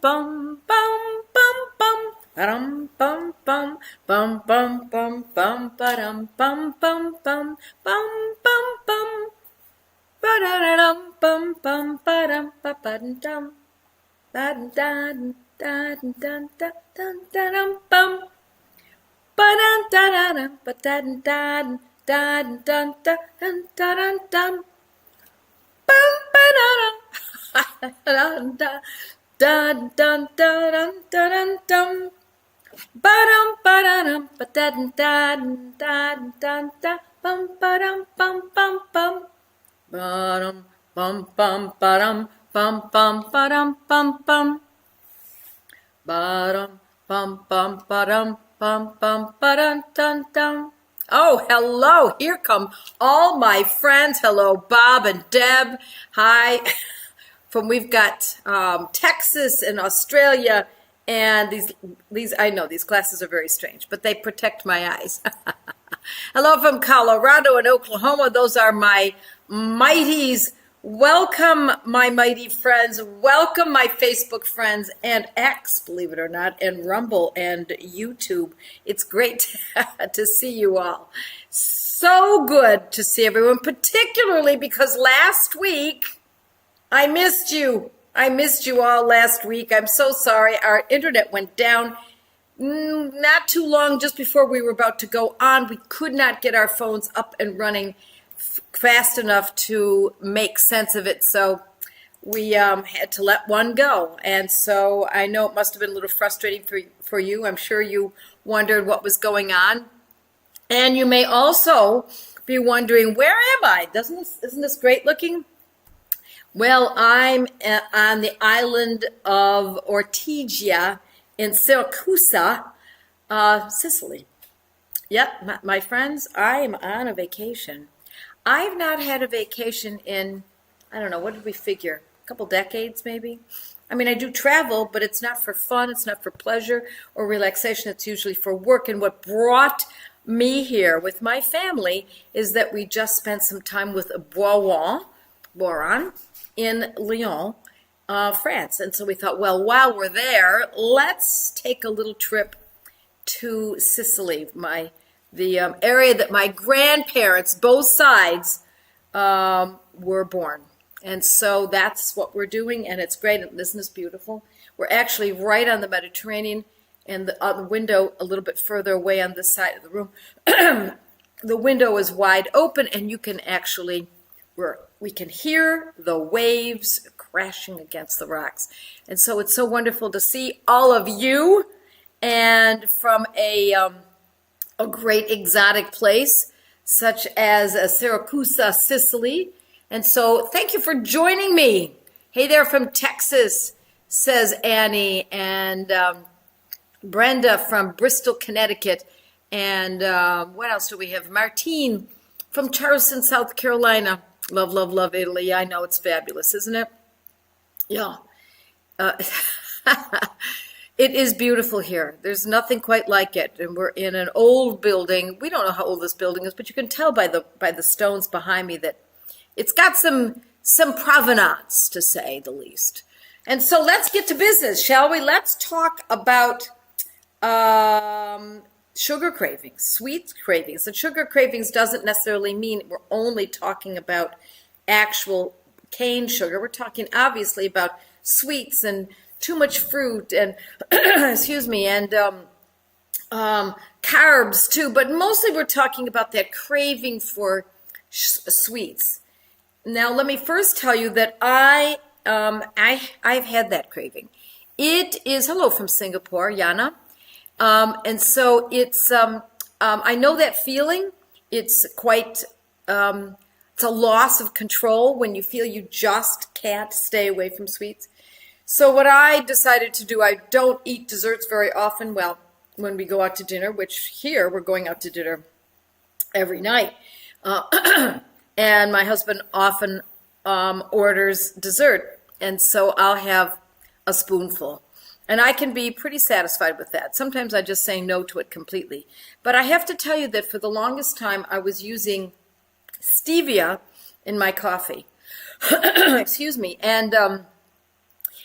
bum bum bum bum. Ba-dum bum bum bum bum bum bum ba-dum bum bum bum bum bum bum ba-da-da-dum bum bum ba-dum ba-ba-dum ba-dum da-dum da-dum bum ba-dum da-da-dum ba-dum da-dum da-dum da-dum da-dum bum ba-da-dum da-dum dun dun dun dun dun ba-dum ba-da-dum ba-da-dum dun dun dun dun bum ba-dum bum bum bum ba-dum bum bum ba-dum bum bum ba-dum bum bum ba-dum bum bum ba-dum bum bum ba-dum dun dun. Oh, hello, here come all my friends. Hello, Bob and Deb. Hi. We've got Texas and Australia, and these I know these glasses are very strange, but they protect my eyes. Hello from Colorado and Oklahoma. Those are my mighties. Welcome, my mighty friends. Welcome, my Facebook friends and X, believe it or not, and Rumble and YouTube. It's great to see you all. So good to see everyone, particularly because last week I missed you. I missed you all last week. I'm so sorry. Our internet went down not too long just before we were about to go on. We could not get our phones up and running fast enough to make sense of it. So we had to let one go. And so I know it must have been a little frustrating for you. I'm sure you wondered what was going on. And you may also be wondering, where am I? Isn't this great looking? Well, I'm on the island of Ortigia in Siracusa, Sicily. Yep, my friends, I am on a vacation. I've not had a vacation in, I don't know, what did we figure? A couple decades, maybe? I mean, I do travel, but it's not for fun, it's not for pleasure or relaxation, it's usually for work. And what brought me here with my family is that we just spent some time with Boiron in Lyon, France. And so we thought, well, while we're there, let's take a little trip to Sicily, the area that my grandparents, both sides, were born. And so that's what we're doing, and it's great. Isn't this beautiful? We're actually right on the Mediterranean, and the window a little bit further away on this side of the room. The window is wide open, and you can actually, we can hear the waves crashing against the rocks. And so it's so wonderful to see all of you, and from a great exotic place such as Siracusa, Sicily. And so thank you for joining me. Hey there from Texas, says Annie, and Brenda from Bristol, Connecticut. And what else do we have? Martine from Charleston, South Carolina. Love, love, love Italy. I know it's fabulous, isn't it? Yeah. It is beautiful here. There's nothing quite like it. And we're in an old building. We don't know how old this building is, but you can tell by the stones behind me that it's got some provenance, to say the least. And so let's get to business, shall we? Let's talk about sugar cravings, sweet cravings. And sugar cravings doesn't necessarily mean we're only talking about actual cane sugar. We're talking obviously about sweets and too much fruit and excuse me, and carbs too, but mostly we're talking about that craving for sweets. Now let me first tell you that I've had that craving. It is, hello from Singapore, Yana. And so it's I know that feeling. It's quite it's a loss of control when you feel you just can't stay away from sweets. So what I decided to do, I don't eat desserts very often. Well, when we go out to dinner, which here we're going out to dinner every night. And my husband often orders dessert. And so I'll have a spoonful. And I can be pretty satisfied with that. Sometimes I just say no to it completely. But I have to tell you that for the longest time, I was using stevia in my coffee. Excuse me. And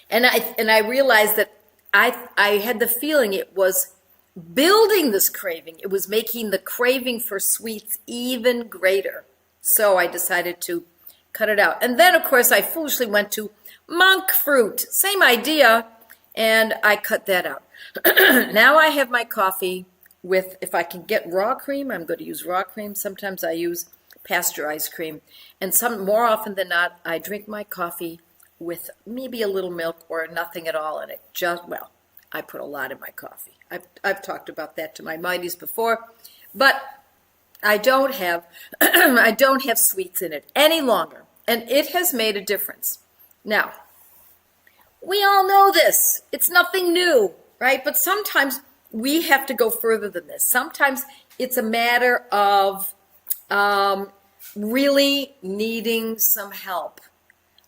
And I realized that I had the feeling it was building this craving. It was making the craving for sweets even greater. So I decided to cut it out. And then, of course, I foolishly went to monk fruit. Same idea. And I cut that out. Now I have my coffee with, if I can get raw cream, I'm going to use raw cream. Sometimes I use pasteurized cream. And more often than not, I drink my coffee with maybe a little milk or nothing at all in it. Well, I put a lot in my coffee. I've talked about that to my mighties before, but I don't have I don't have sweets in it any longer, and it has made a difference. Now, we all know this. It's nothing new, right? But sometimes we have to go further than this. Sometimes it's a matter of really needing some help,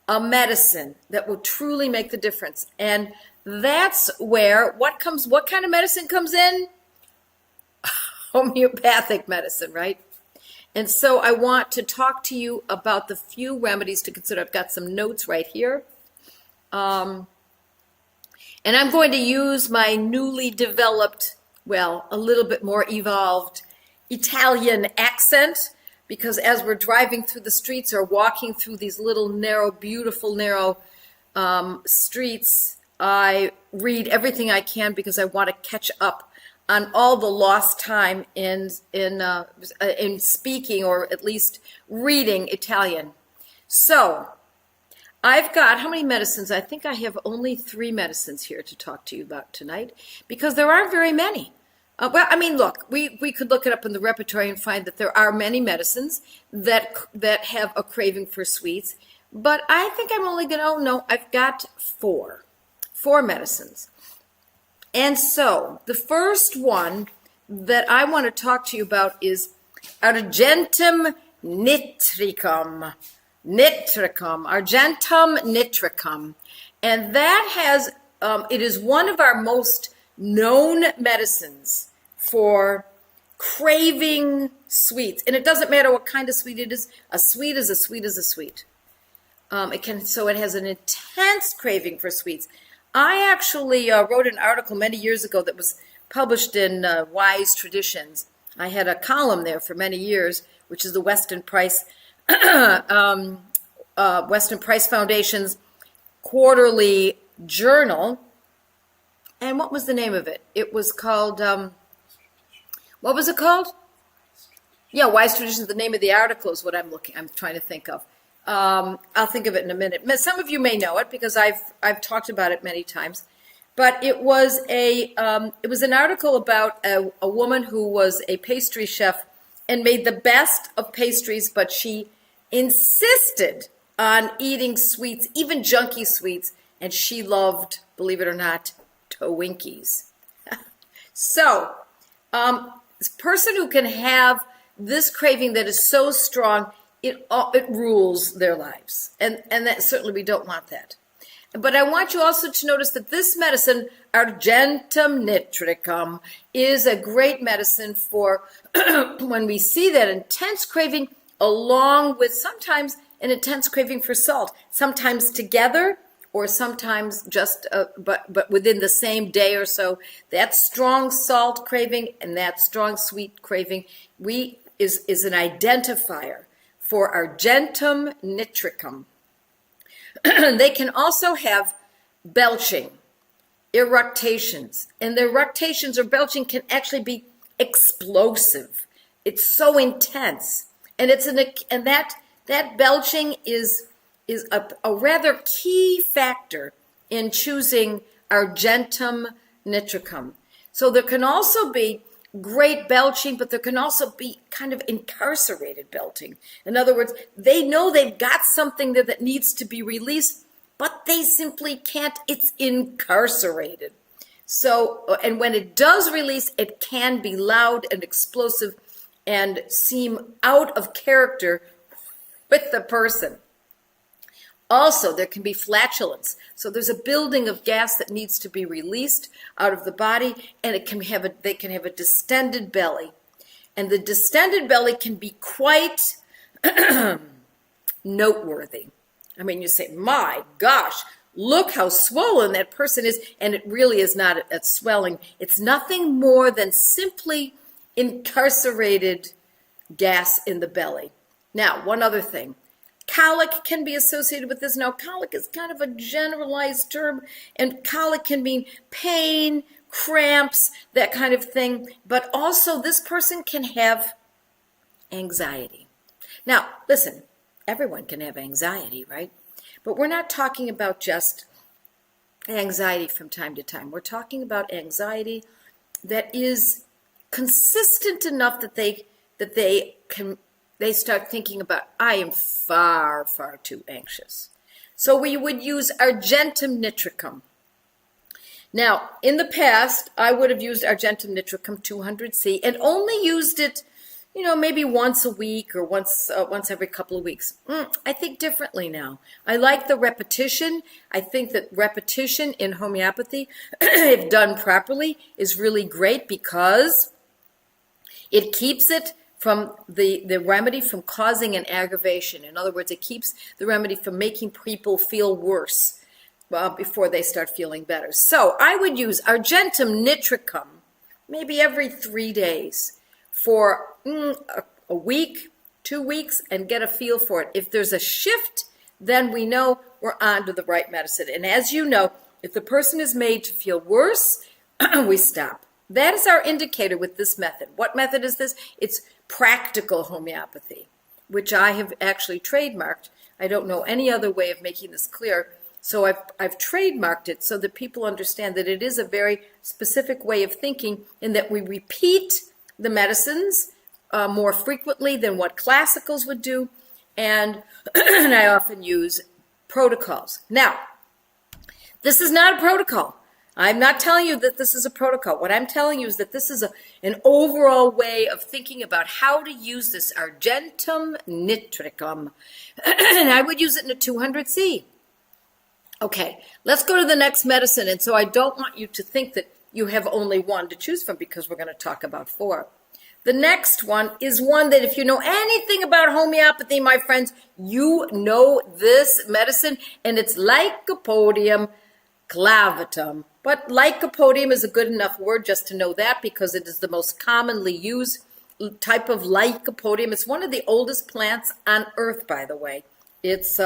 a medicine that will truly make the difference. And that's where what kind of medicine comes in? Homeopathic medicine, right? And so I want to talk to you about the few remedies to consider. I've got some notes right here. And I'm going to use my newly developed, well, a little bit more evolved Italian accent, because as we're driving through the streets or walking through these little narrow, beautiful narrow streets, I read everything I can because I want to catch up on all the lost time in speaking, or at least reading Italian. So I've got, how many medicines? I think I have only 3 medicines here to talk to you about tonight, because there aren't very many. Well, I mean, look, we could look it up in the repertory and find that there are many medicines that have a craving for sweets, but I think I'm only going to, no, I've got 4 medicines. And so the first one that I want to talk to you about is Argentum nitricum. Argentum nitricum. And that has, it is one of our most known medicines for craving sweets. And it doesn't matter what kind of sweet it is. A sweet is a sweet is a sweet. So it has an intense craving for sweets. I actually wrote an article many years ago that was published in Wise Traditions. I had a column there for many years, which is the Weston Price Foundation's quarterly journal. And what was the name of it? It was called, what was it called? Yeah, Wise Traditions. The name of the article is what I'm trying to think of. I'll think of it in a minute. Some of you may know it because I've talked about it many times. But it was an article about a woman who was a pastry chef and made the best of pastries, but she insisted on eating sweets, even junky sweets, and she loved, believe it or not, Twinkies. So, this person who can have this craving that is so strong, it rules their lives, and that certainly we don't want that. But I want you also to notice that this medicine, Argentum nitricum, is a great medicine for when we see that intense craving, along with sometimes an intense craving for salt, sometimes together or sometimes just, but within the same day or so. That strong salt craving and that strong sweet craving is an identifier for Argentum nitricum. They can also have belching, eructations, and the eructations or belching can actually be explosive. It's so intense, and that belching is a rather key factor in choosing Argentum nitricum. So there can also be great belching, but there can also be kind of incarcerated belching. In other words, they know they've got something there that needs to be released, but they simply can't. It's incarcerated. So, and when it does release, it can be loud and explosive and seem out of character with the person. Also, there can be flatulence. So there's a building of gas that needs to be released out of the body, and they can have a distended belly. And the distended belly can be quite noteworthy. I mean, you say, my gosh, look how swollen that person is. And it really is not a swelling. It's nothing more than simply incarcerated gas in the belly. Now, one other thing. Colic can be associated with this. Now, colic is kind of a generalized term, and colic can mean pain, cramps, that kind of thing. But also, this person can have anxiety. Now, listen, everyone can have anxiety, right? But we're not talking about just anxiety from time to time. We're talking about anxiety that is consistent enough that they start thinking about, I am far, far too anxious. So we would use Argentum nitricum. Now, in the past, I would have used Argentum nitricum 200C and only used it, maybe once a week or once every couple of weeks. I think differently now. I like the repetition. I think that repetition in homeopathy, if done properly, is really great because it keeps it from the remedy from causing an aggravation. In other words, it keeps the remedy from making people feel worse before they start feeling better. So I would use Argentum nitricum maybe every 3 days for a week, 2 weeks, and get a feel for it. If there's a shift, then we know we're on to the right medicine. And as you know, if the person is made to feel worse, we stop. That is our indicator with this method. What method is this? It's practical homeopathy, which I have actually trademarked. I don't know any other way of making this clear. So I've trademarked it so that people understand that it is a very specific way of thinking in that we repeat the medicines more frequently than what classicals would do. And I often use protocols. Now, this is not a protocol. I'm not telling you that this is a protocol. What I'm telling you is that this is an overall way of thinking about how to use this Argentum nitricum. And I would use it in a 200C. Okay, let's go to the next medicine. And so I don't want you to think that you have only one to choose from because we're going to talk about 4. The next one is one that if you know anything about homeopathy, my friends, you know this medicine, and it's Lycopodium clavatum. But Lycopodium is a good enough word just to know that because it is the most commonly used type of Lycopodium. It's one of the oldest plants on earth, by the way. It's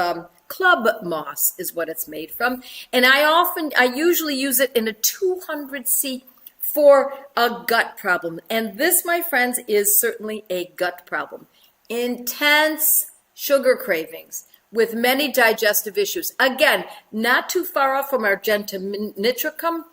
club moss is what it's made from. And I usually use it in a 200C for a gut problem. And this, my friends, is certainly a gut problem. Intense sugar cravings with many digestive issues. Again, not too far off from Argentum nitricum.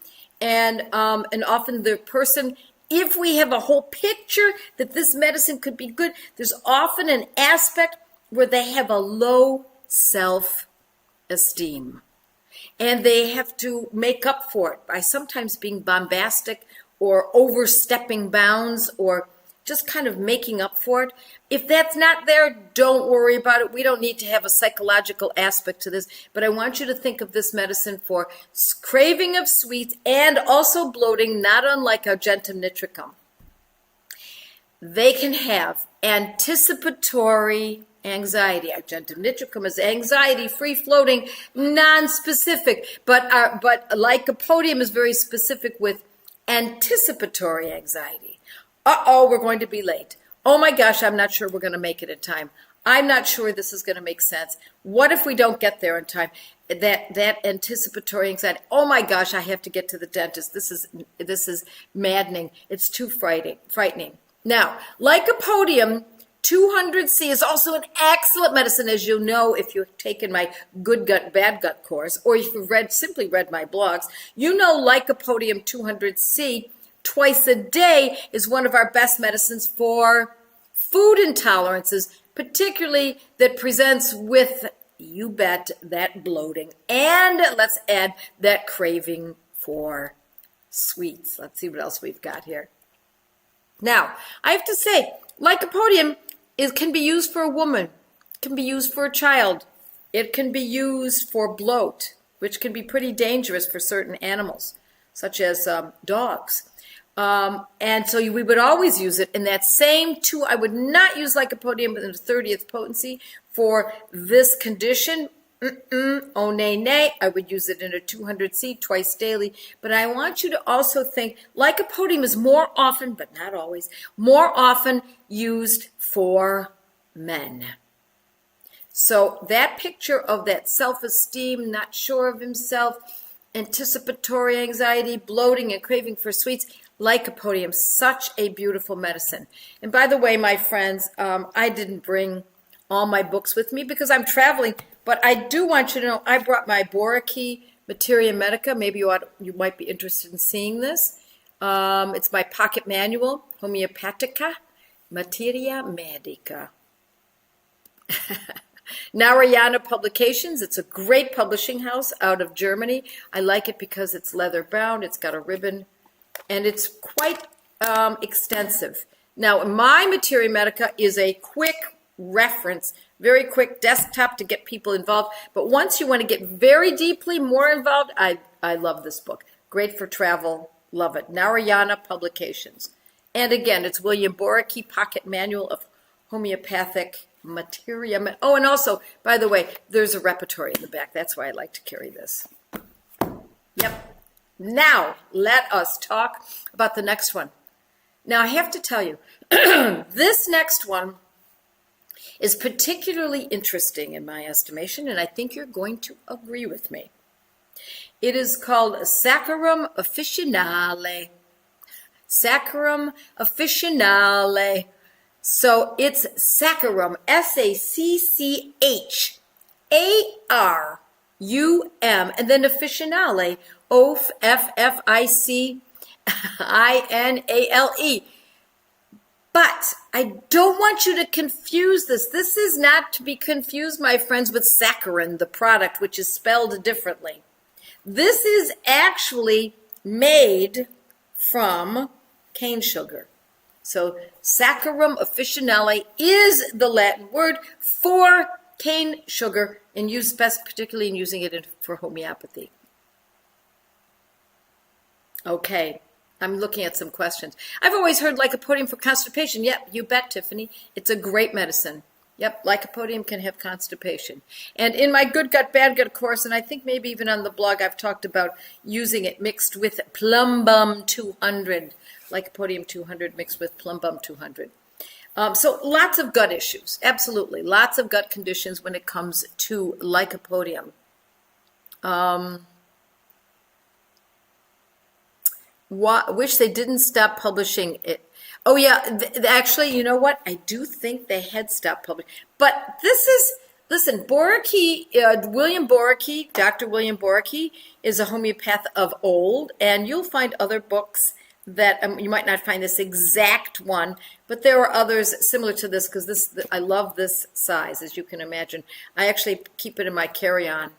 And often the person, if we have a whole picture that this medicine could be good, there's often an aspect where they have a low self-esteem. And they have to make up for it by sometimes being bombastic or overstepping bounds or just kind of making up for it. If that's not there, don't worry about it. We don't need to have a psychological aspect to this, but I want you to think of this medicine for craving of sweets and also bloating, not unlike Argentum nitricum. They can have anticipatory anxiety. Argentum nitricum is anxiety, free-floating, non-specific, but Lycopodium is very specific with anticipatory anxiety. Uh-oh, we're going to be late. Oh my gosh, I'm not sure we're going to make it in time. I'm not sure this is going to make sense. What if we don't get there in time? That anticipatory anxiety. Oh my gosh, I have to get to the dentist. This is maddening. It's too frightening. Now, Lycopodium 200C is also an excellent medicine, as you'll know if you've taken my Good Gut, Bad Gut course, or if you've simply read my blogs. You know Lycopodium 200C twice a day is one of our best medicines for food intolerances, particularly that presents with, you bet, that bloating. And let's add that craving for sweets. Let's see what else we've got here. Now, I have to say, Lycopodium can be used for a woman, can be used for a child. It can be used for bloat, which can be pretty dangerous for certain animals, such as dogs. And so we would always use it in that same I would not use Lycopodium in the 30th potency for this condition, Oh, nay, nay. I would use it in a 200C twice daily. But I want you to also think Lycopodium is more often, but not always, more often used for men. So that picture of that self-esteem, not sure of himself, anticipatory anxiety, bloating, and craving for sweets, Lycopodium, such a beautiful medicine. And by the way, my friends, I didn't bring all my books with me because I'm traveling, but I do want you to know I brought my Boraki Materia Medica. Maybe you might be interested in seeing this. It's my pocket manual, Homeopatica Materia Medica. Narayana Publications. It's a great publishing house out of Germany. I like it because it's leather bound, it's got a ribbon, and it's quite extensive. Now, my Materia Medica is a quick reference, very quick desktop to get people involved. But once you want to get very deeply more involved, I love this book. Great for travel, love it. Narayana Publications. And again, it's William Boraki Pocket Manual of Homeopathic Materia. Oh, and also, by the way, there's a repertory in the back. That's why I like to carry this. Yep. Now, let us talk about the next one. Now, I have to tell you, this next one is particularly interesting in my estimation, and I think you're going to agree with me. It is called Saccharum officinale. Saccharum officinale. So it's Saccharum, Saccharum, and then officinale, Officinale. But I don't want you to confuse this. This is not to be confused, my friends, with saccharin, the product, which is spelled differently. This is actually made from cane sugar. So Saccharum officinale is the Latin word for cane sugar, and used particularly in using it for homeopathy. Okay, I'm looking at some questions. I've always heard Lycopodium for constipation. Yep, you bet, Tiffany. It's a great medicine. Yep, Lycopodium can have constipation. And in my Good Gut, Bad Gut course, and I think maybe even on the blog, I've talked about using it mixed with Plumbum 200. Lycopodium 200 mixed with Plumbum 200. So lots of gut issues, absolutely. Lots of gut conditions when it comes to Lycopodium. Wish they didn't stop publishing it. Oh yeah, actually, you know what? I do think they had stopped publishing. But this is, listen, Boraki, William Boraki, Dr. William Boraki is a homeopath of old, and you'll find other books that you might not find this exact one, but there are others similar to this, because I love this size, as you can imagine. I actually keep it in my carry-on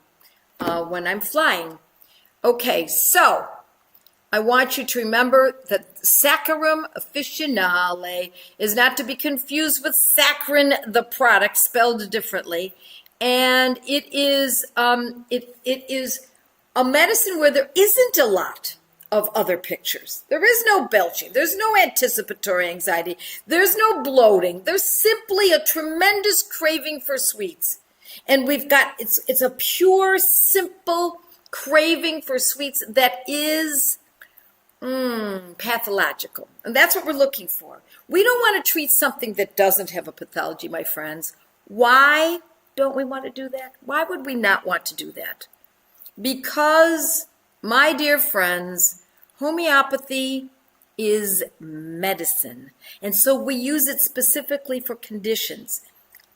when I'm flying. Okay, so I want you to remember that Saccharum officinale is not to be confused with saccharin, the product, spelled differently. And it is a medicine where there isn't a lot of other pictures. There is no belching. There's no anticipatory anxiety. There's no bloating. There's simply a tremendous craving for sweets. And we've got, it's a pure, simple craving for sweets that is pathological. And that's what we're looking for. We don't want to treat something that doesn't have a pathology, my friends. Why don't we want to do that? Why would we not want to do that? Because, my dear friends, homeopathy is medicine. And so we use it specifically for conditions.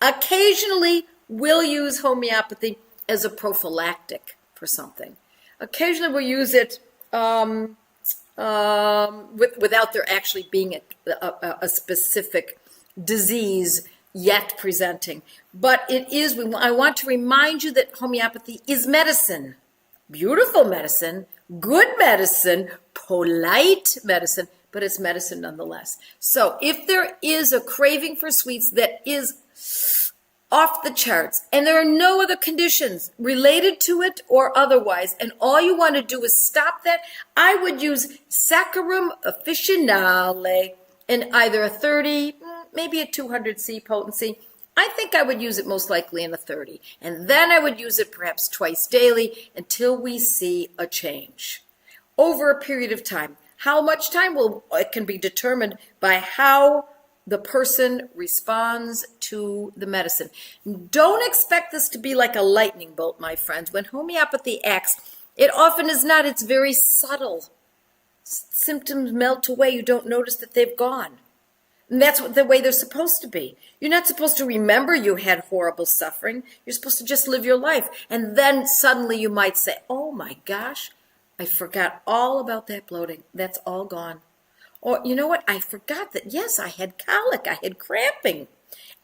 Occasionally, we'll use homeopathy as a prophylactic for something. Occasionally, we'll use it without there actually being a specific disease yet presenting. But it is, I want to remind you that homeopathy is medicine. Beautiful medicine, good medicine, polite medicine, but it's medicine nonetheless. So if there is a craving for sweets that is off the charts, and there are no other conditions related to it or otherwise, and all you want to do is stop that, I would use Saccharum officinale in either a 30, maybe a 200C potency. I think I would use it most likely in a 30. And then I would use it perhaps twice daily until we see a change over a period of time. How much time? Well, it can be determined by how the person responds to the medicine. Don't expect this to be like a lightning bolt, my friends. When homeopathy acts, it often is not. It's very subtle. Symptoms melt away. You don't notice that they've gone. And that's the way they're supposed to be. You're not supposed to remember you had horrible suffering. You're supposed to just live your life. And then suddenly you might say, oh my gosh, I forgot all about that bloating. That's all gone. Or you know what? I forgot that, yes, I had colic. I had cramping.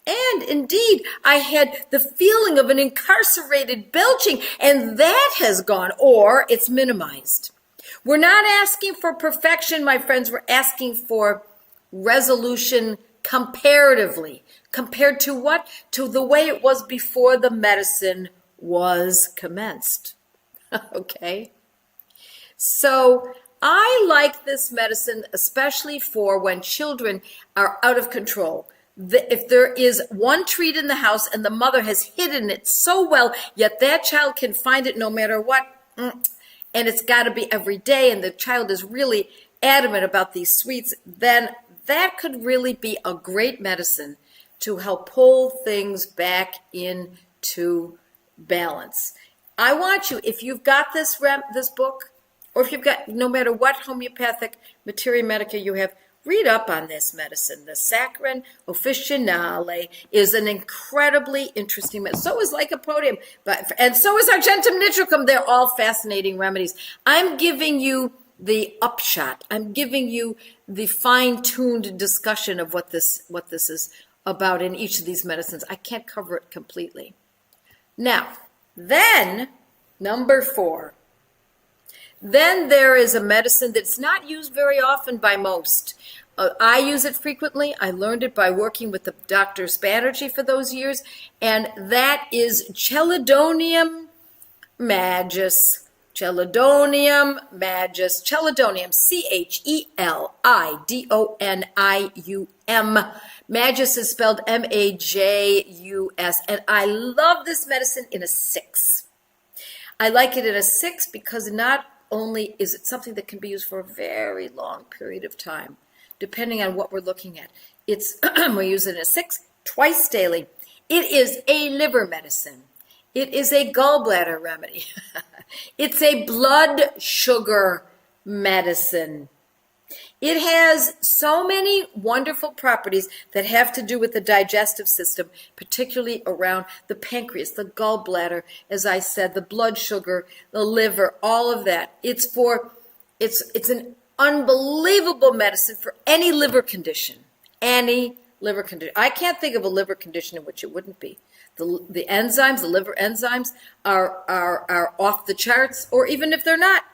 And indeed, I had the feeling of an incarcerated belching, and that has gone, or it's minimized. We're not asking for perfection, my friends. We're asking for resolution comparatively. Compared to what? To the way it was before the medicine was commenced. Okay? So I like this medicine, especially for when children are out of control. If there is one treat in the house and the mother has hidden it so well, yet that child can find it no matter what, and it's got to be every day, and the child is really adamant about these sweets, then that could really be a great medicine to help pull things back into balance. I want you, if you've got this book, or if you've got, no matter what homeopathic materia medica you have, read up on this medicine. The Saccharum officinale is an incredibly interesting medicine. So is Lycopodium, and so is Argentum nitricum. They're all fascinating remedies. I'm giving you the upshot. I'm giving you the fine-tuned discussion of what this is about in each of these medicines. I can't cover it completely. Now, then, number 4. Then there is a medicine that's not used very often by most. I use it frequently. I learned it by working with the Dr. Banerjee for those years, and that is Chelidonium majus. Chelidonium majus. Chelidonium, Chelidonium. Majus is spelled Majus, and I love this medicine in a 6. I like it in a 6 because not only is it something that can be used for a very long period of time, depending on what we're looking at. We use it in a 6 twice daily. It is a liver medicine. It is a gallbladder remedy. It's a blood sugar medicine. It has so many wonderful properties that have to do with the digestive system, particularly around the pancreas, the gallbladder, as I said, the blood sugar, the liver, all of that. It's an unbelievable medicine for any liver condition. Any liver condition. I can't think of a liver condition in which it wouldn't be. The enzymes, the liver enzymes, are off the charts, or even if they're not,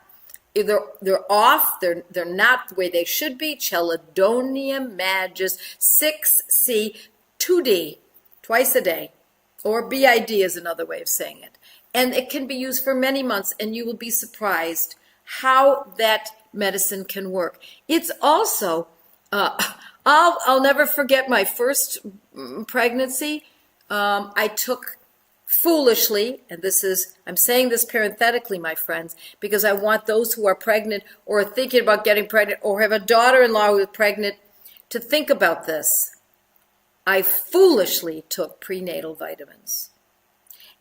either they're off, they're not the way they should be. Chelidonium majus 6C 2D, twice a day, or BID is another way of saying it. And it can be used for many months, and you will be surprised how that medicine can work. It's also, I'll never forget my first pregnancy. I took foolishly, and I'm saying this parenthetically, my friends, because I want those who are pregnant or are thinking about getting pregnant or have a daughter-in-law who is pregnant to think about this. I foolishly took prenatal vitamins.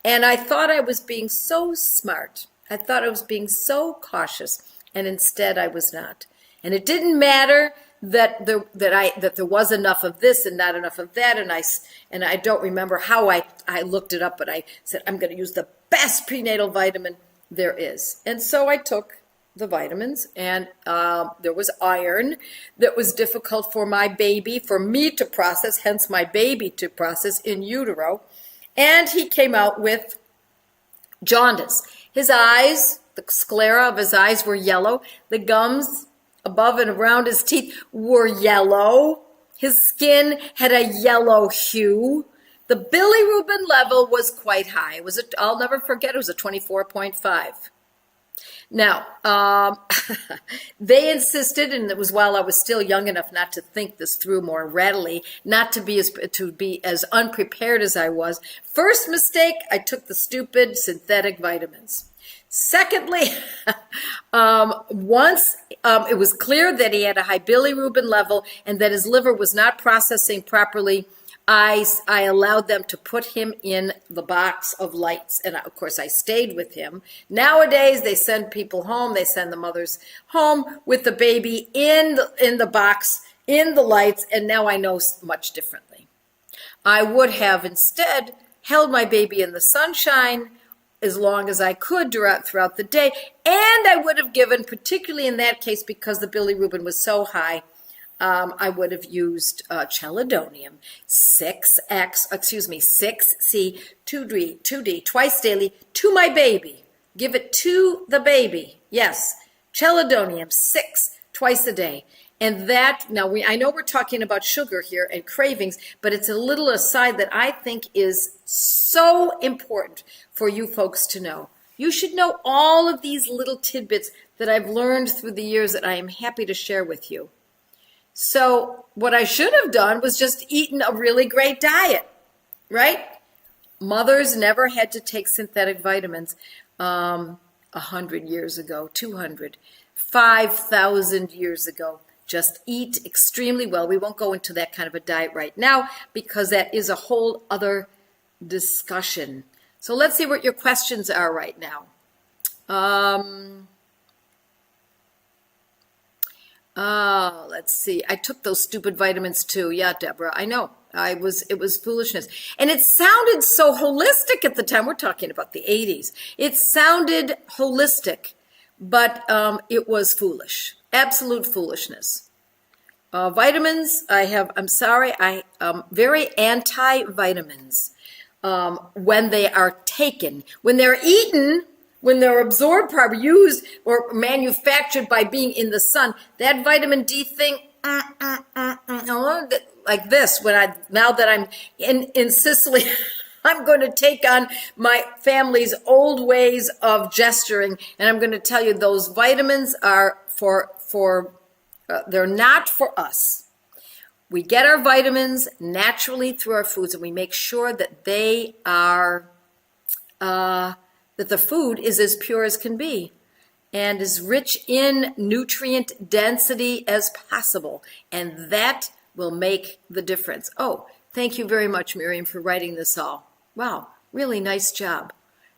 And I thought I was being so smart. I thought I was being so cautious, and instead I was not. And it didn't matter that there was enough of this and not enough of that, and I don't remember how I looked it up, but I said I'm going to use the best prenatal vitamin there is. And so I took the vitamins, and there was iron that was difficult for my baby, for me to process, hence my baby to process in utero, and he came out with jaundice. His eyes, the sclera of his eyes were yellow, the gums above and around his teeth were yellow. His skin had a yellow hue. The bilirubin level was quite high. I'll never forget, it was a 24.5. Now, they insisted, and it was while I was still young enough not to think this through more readily, not to be as unprepared as I was. First mistake, I took the stupid synthetic vitamins. Secondly, once it was clear that he had a high bilirubin level and that his liver was not processing properly, I allowed them to put him in the box of lights. And of course, I stayed with him. Nowadays, they send people home. They send the mothers home with the baby in the box, in the lights. And now I know much differently. I would have instead held my baby in the sunshine as long as I could throughout the day. And I would have given, particularly in that case, because the bilirubin was so high, I would have used Chelidonium 6C 2D twice daily to my baby. Give it to the baby. Yes, Chelidonium 6 twice a day. And that, now I know we're talking about sugar here and cravings, but it's a little aside that I think is so important for you folks to know. You should know all of these little tidbits that I've learned through the years that I am happy to share with you. So what I should have done was just eaten a really great diet, right? Mothers never had to take synthetic vitamins 100 years ago, 200, 5,000 years ago. Just eat extremely well. We won't go into that kind of a diet right now because that is a whole other discussion. So let's see what your questions are right now. Let's see. I took those stupid vitamins too. Yeah, Deborah, I know. It was foolishness. And it sounded so holistic at the time. We're talking about the 80s. It sounded holistic, but it was foolish. Absolute foolishness. Vitamins, I'm sorry, very anti-vitamins when they are taken. When they're eaten, when they're absorbed, probably used or manufactured by being in the sun, that vitamin D thing, like this. Now that I'm in Sicily, I'm going to take on my family's old ways of gesturing, and I'm going to tell you those vitamins are they're not for us. We get our vitamins naturally through our foods, and we make sure that they are that the food is as pure as can be and as rich in nutrient density as possible. And that will make the difference. Oh, thank you very much, Miriam, for writing this all. Wow, really nice job.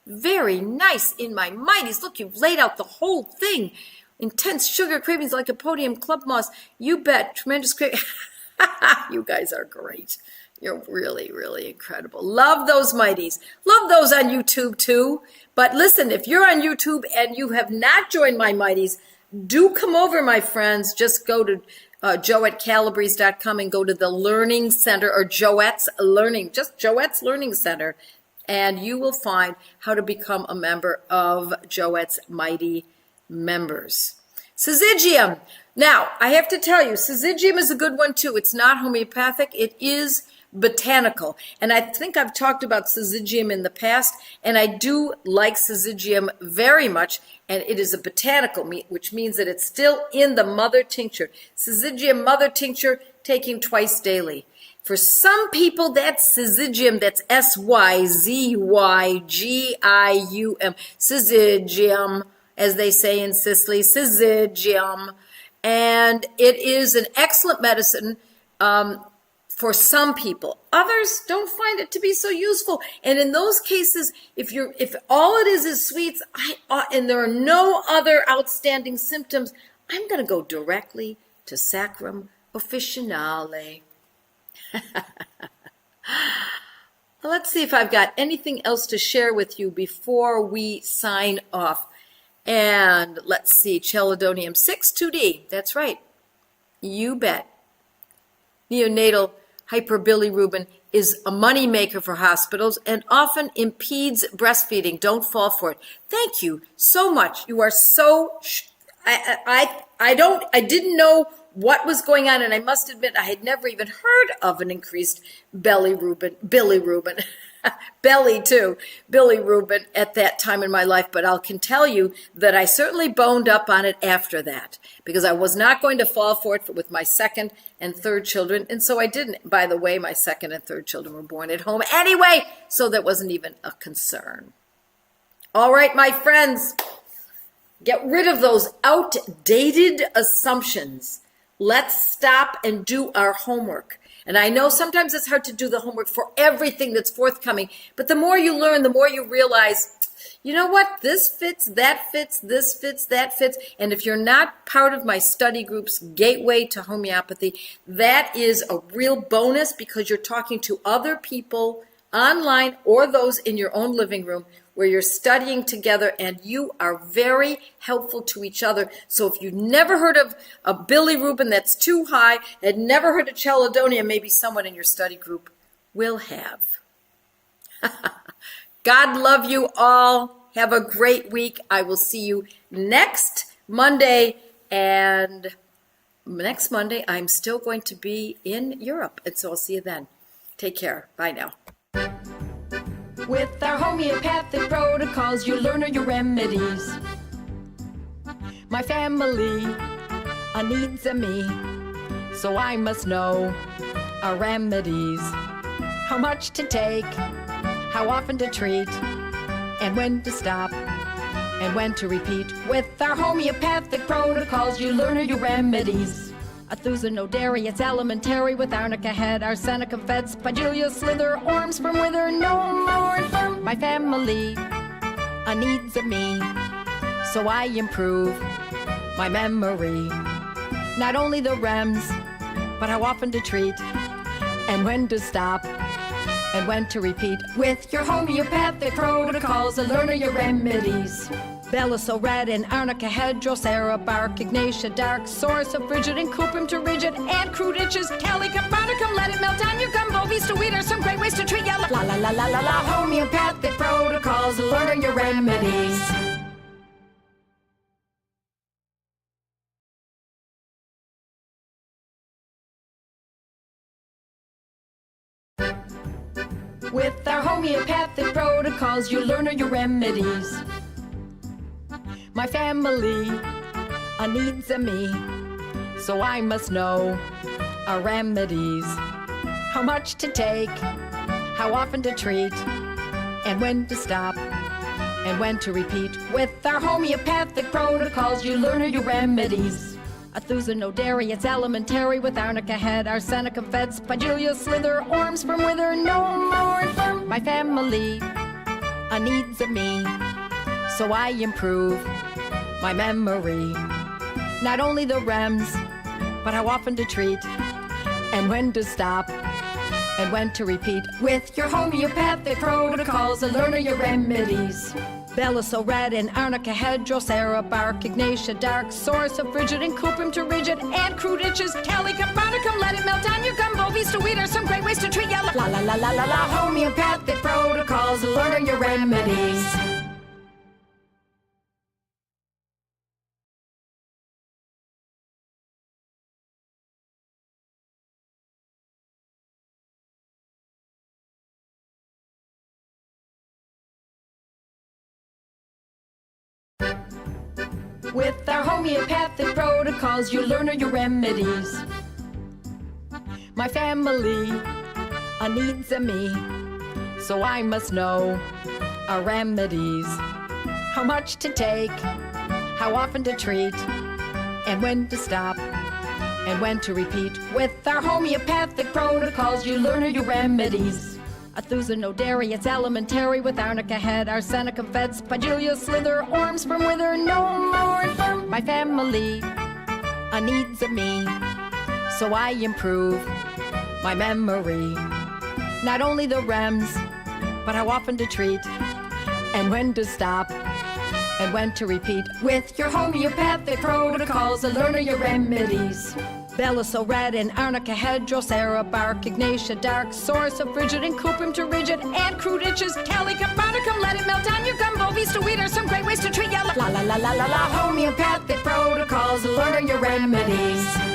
Very nice in my mighties. Look, you've laid out the whole thing. Intense sugar cravings, Lycopodium, club moss. You bet. Tremendous cravings. You guys are great. You're really, really incredible. Love those mighties. Love those on YouTube too. But listen, if you're on YouTube and you have not joined my mighties, do come over, my friends. Just go to joettecalabrese.com and go to the Learning Center or Joette's Learning, just Joette's Learning Center. And you will find how to become a member of Joette's Mighty Members. Syzygium. Now, I have to tell you, Syzygium is a good one too. It's not homeopathic. It is botanical. And I think I've talked about Syzygium in the past, and I do like Syzygium very much, and it is a botanical, which means that it's still in the mother tincture. Syzygium mother tincture, taking twice daily. For some people, that's Syzygium, that's Syzygium, Syzygium, as they say in Sicily, Syzygium. And it is an excellent medicine for some people. Others don't find it to be so useful. And in those cases, if all it is sweets, and there are no other outstanding symptoms, I'm going to go directly to Saccharum officinale. Well, let's see if I've got anything else to share with you before we sign off. And let's see, Chelidonium 6 2D. That's right. You bet. Neonatal hyperbilirubin is a moneymaker for hospitals and often impedes breastfeeding. Don't fall for it. Thank you so much. You are so. I didn't know what was going on, and I must admit I had never even heard of an increased bilirubin. belly too, bilirubin at that time in my life, but I can tell you that I certainly boned up on it after that because I was not going to fall for it with my second and third children, and so I didn't. By the way, my second and third children were born at home anyway, so that wasn't even a concern. All right, my friends, get rid of those outdated assumptions. Let's stop and do our homework. And I know sometimes it's hard to do the homework for everything that's forthcoming, but the more you learn, the more you realize, you know what, this fits, that fits, this fits, that fits. And if you're not part of my study group's Gateway to Homeopathy, that is a real bonus because you're talking to other people online or those in your own living room where you're studying together and you are very helpful to each other. So if you've never heard of a bilirubin that's too high, had never heard of Chelidonium, maybe someone in your study group will have. God love you all. Have a great week. I will see you next Monday. And next Monday, I'm still going to be in Europe. And so I'll see you then. Take care. Bye now. With our homeopathic protocols, you learn your remedies. My family needs a me, so I must know our remedies. How much to take, how often to treat, and when to stop, and when to repeat. With our homeopathic protocols, you learn your remedies. Athusa, no dairy, it's elementary with arnica head, arsenicum fed, spigelia slither, orms from wither, no more. My family needs a me, so I improve my memory. Not only the rems, but how often to treat, and when to stop, and when to repeat. With your homeopathic protocols, learn your remedies. Bella so red and arnica head, drosera bark, ignatia dark, source of frigid and cuprum to rigid, and crude itches, Lycopodium, let it melt on your gumbo, vista weed are some great ways to treat yellow. La la la la la la, homeopathic protocols, learn your remedies. With our homeopathic protocols, you learn your remedies. My family needs a me, so I must know our remedies. How much to take, how often to treat, and when to stop, and when to repeat. With our homeopathic protocols, you learn your remedies. Athusa, no dairy, it's elementary with arnica head, arsenicum fed, spigelia slither, orms from wither, no more. My family needs a me, so I improve my memory. Not only the rems, but how often to treat, and when to stop, and when to repeat. With your homeopathic protocols, learn your remedies. Bella so red and arnica head, drosera bark, ignatia dark, source of frigid and cuprum to rigid, and crude itches, Lycopodium, let it melt on your gumbo, vista weed are some great ways to treat yellow. La la la la la la, homeopathic protocols, learn your remedies. With our homeopathic protocols, you learn your remedies. My family needs a me, so I must know our remedies. How much to take, how often to treat, and when to stop, and when to repeat. With our homeopathic protocols, you learn your remedies. Athusa, no dairy, it's elementary with arnica head, arsenicum fed, spigelia slither, orms from wither, no more. My family needs a me, so I improve my memory. Not only the rems, but how often to treat, and when to stop, and when to repeat. With your homeopathic protocols, learn your remedies. Bella so red and arnica head, drosera bark, ignatia dark, source of frigid and cuprum to rigid, and crude itches, Lycopodium, let it melt on your gumbo, vista weed are some great ways to treat yellow. La la la la la la, homeopathic protocols, learn your remedies.